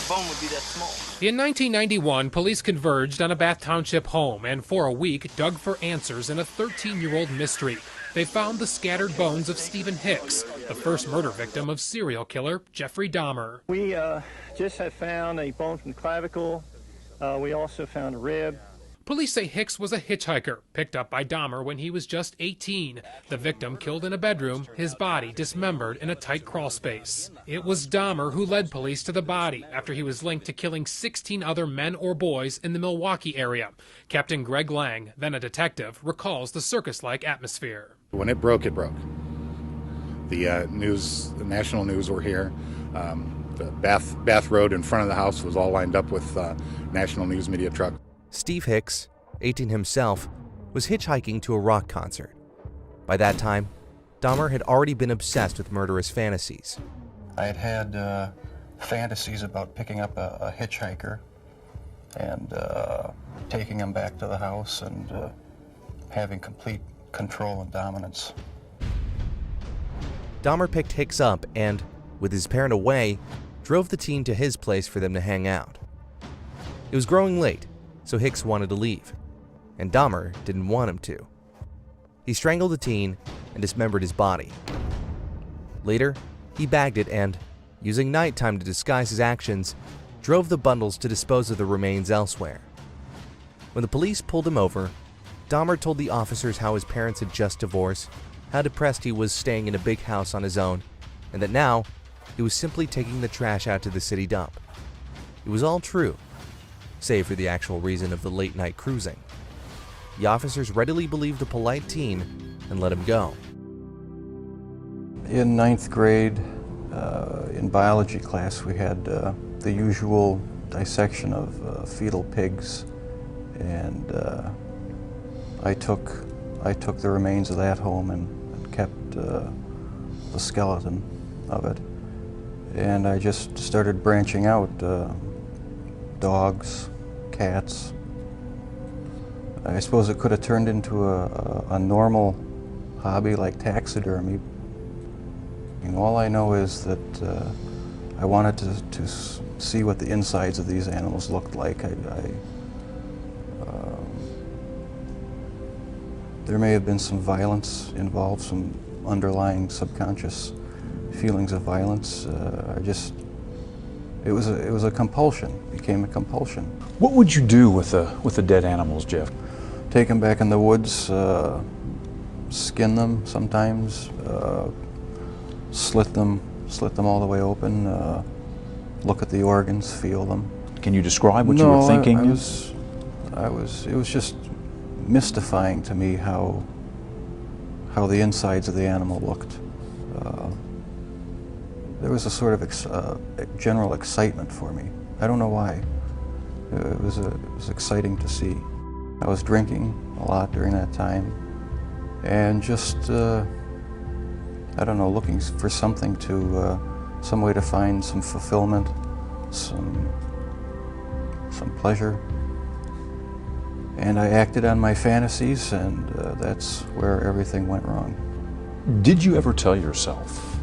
bone would be that small. In 1991, police converged on a Bath Township home and for a week dug for answers in a 13-year-old mystery. They found the scattered bones of Stephen Hicks, the first murder victim of serial killer Jeffrey Dahmer. We just have found a bone from the clavicle. We also found a rib. Police say Hicks was a hitchhiker, picked up by Dahmer when he was just 18. The victim killed in a bedroom, his body dismembered in a tight crawl space. It was Dahmer who led police to the body after he was linked to killing 16 other men or boys in the Milwaukee area. Captain Greg Lang, then a detective, recalls the circus-like atmosphere. When it broke, it broke. The national news were here. The Bath Road in front of the house was all lined up with national news media trucks. Steve Hicks, 18 himself, was hitchhiking to a rock concert. By that time, Dahmer had already been obsessed with murderous fantasies. I had fantasies about picking up a hitchhiker and taking him back to the house and having complete control and dominance. Dahmer picked Hicks up and, with his parent away, drove the teen to his place for them to hang out. It was growing late, so Hicks wanted to leave, and Dahmer didn't want him to. He strangled the teen and dismembered his body. Later, he bagged it and, using nighttime to disguise his actions, drove the bundles to dispose of the remains elsewhere. When the police pulled him over, Dahmer told the officers how his parents had just divorced, how depressed he was staying in a big house on his own, and that now he was simply taking the trash out to the city dump. It was all true, save for the actual reason of the late-night cruising. The officers readily believed the polite teen and let him go. In ninth grade, in biology class, we had the usual dissection of fetal pigs, and I took the remains of that home and kept the skeleton of it. And I just started branching out, dogs, cats. I suppose it could have turned into a normal hobby like taxidermy. And all I know is that I wanted to see what the insides of these animals looked like. There may have been some violence involved, some underlying subconscious feelings of violence. It was a compulsion. It became a compulsion. What would you do with the dead animals, Jeff? Take them back in the woods, skin them sometimes, slit them all the way open, look at the organs, feel them. Can you describe what you were thinking? It was just mystifying to me how the insides of the animal looked. There was a sort of general excitement for me. I don't know why. It was exciting to see. I was drinking a lot during that time, and just I don't know, looking for something some way to find some fulfillment, some pleasure. And I acted on my fantasies, and that's where everything went wrong. Did you ever tell yourself,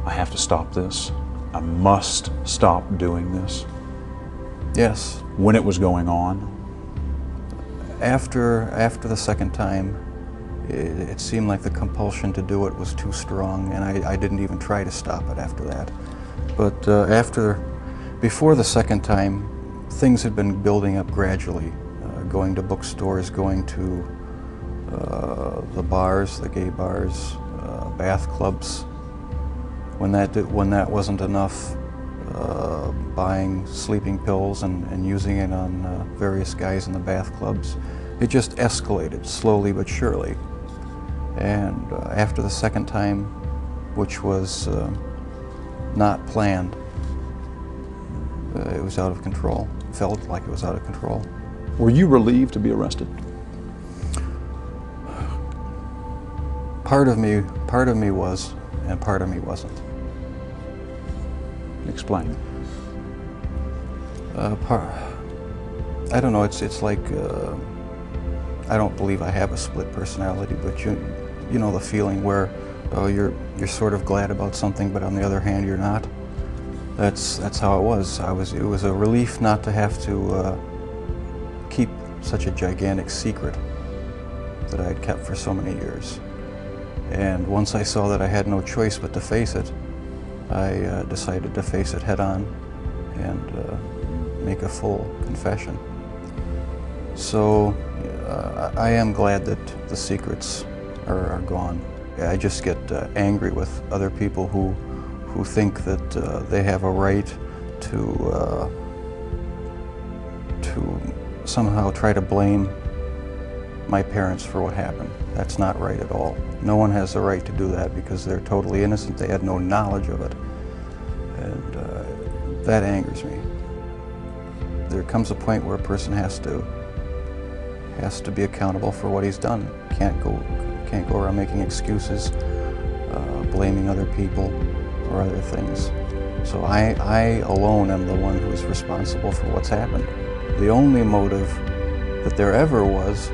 I have to stop this, I must stop doing this? Yes. When it was going on? After the second time, it seemed like the compulsion to do it was too strong, and I didn't even try to stop it after that. But before the second time, things had been building up gradually. Going to bookstores, going to the bars, the gay bars, bath clubs. When that wasn't enough, buying sleeping pills and using it on various guys in the bath clubs. It just escalated slowly but surely. And after the second time, which was not planned, it was out of control. It felt like it was out of control. Were you relieved to be arrested? Part of me was, and part of me wasn't. Explain. I don't know. It's like I don't believe I have a split personality, but you know the feeling where you're sort of glad about something, but on the other hand you're not. that's how it was. It was a relief not to have to keep such a gigantic secret that I had kept for so many years. And once I saw that I had no choice but to face it, I decided to face it head on and make a full confession. So I am glad that the secrets are gone. I just get angry with other people who think that they have a right to somehow try to blame my parents for what happened. That's not right at all. No one has the right to do that because they're totally innocent. They had no knowledge of it. And that angers me. There comes a point where a person has to be accountable for what he's done. Can't go around making excuses, blaming other people or other things. So I alone am the one who is responsible for what's happened. The only motive that there ever was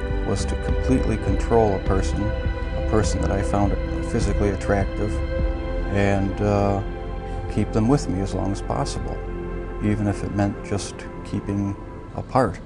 to completely control a person that I found physically attractive, and keep them with me as long as possible, even if it meant just keeping apart.